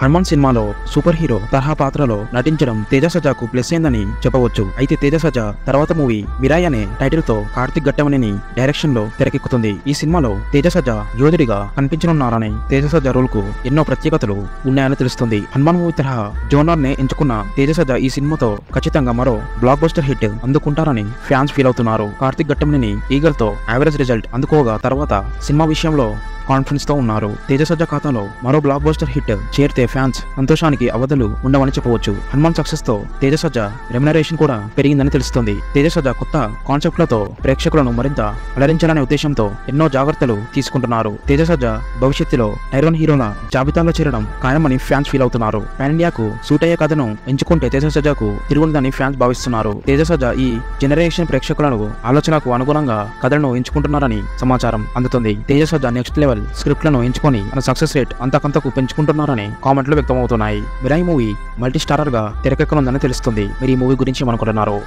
హనుమాన్ సినిమాలో super hero తరహా పాత్రలో నటించడం తేజ సజాకు ప్లస్ అయిందని చెప్పవచ్చు. అయితే తేజ సజా తర్వాత మూవీ మిరాయ్ అనే టైటిల్ తో కార్తిక్ ఘట్టమనేని డైరెక్షన్ లో తెరకెక్కుతుంది. ఈ సినిమాలో తేజ సజా యోధుడిగా కనిపించనున్నారని తేజ సజా రోల్ కు ఎన్నో ప్రత్యేకతలు ఉన్నాయని తెలుస్తుంది. హనుమాన్ మూవీ తరహా జోనర్ నే ఎంచుకున్న తేజ సజా ఈ సినిమాతో ఖచ్చితంగా మరో బ్లాక్ బస్టర్ హిట్ అందుకుంటారని ఫ్యాన్స్ ఫీల్ అవుతున్నారు. కార్తిక్ ఘట్టమనేని ఈగల్ తో యావరేజ్ రిజల్ట్ అందుకోగా తర్వాత సినిమా విషయంలో కాన్ఫిడెన్స్ తో ఉన్నారు. తేజ సజ్జా ఖాతాలో మరో బ్లాక్ బస్టర్ హిట్ చేరితే ఫ్యాన్స్ సంతోషానికి అవధులు ఉండవని చెప్పవచ్చు. హనుమాన్ సక్సెస్ తో తేజ సజ్జా రెమ్యునరేషన్ కూడా పెరిగిందని తెలుస్తుంది. తేజ సజ్జా కొత్త కాన్సెప్ట్లతో ప్రేక్షకులను మరింత అలరించాలనే ఉద్దేశంతో ఎన్నో జాగ్రత్తలు తీసుకుంటున్నారు. తేజ సజ్జా భవిష్యత్తులో ఐరన్ హీరోల జాబితాలో చేరడం ఖాయమని ఫ్యాన్స్ ఫీల్ అవుతున్నారు. పాన్ ఇండియాకు సూట్ అయ్యే కథను ఎంచుకుంటే తేజ సజ్జాకు తిరుగుందని ఫ్యాన్స్ భావిస్తున్నారు. తేజ సజ్జా ఈ జనరేషన్ ప్రేక్షకులను ఆలోచనకు అనుగుణంగా కథలను ఎంచుకుంటున్నారని సమాచారం అందుతుంది. తేజ సజ్జా నెక్స్ట్ లెవెల్ స్క్రిప్ట్లను ఎంచుకొని తన సక్సెస్ రేట్ అంతకంతకు పెంచుకుంటున్నారని కామెంట్లు వ్యక్తమవుతున్నాయి. మిరాయ్ మూవీ మల్టీ స్టారర్ గా తెరకెక్కనుందని తెలుస్తుంది. మీరు ఈ మూవీ గురించి ఏమనుకుంటున్నారు?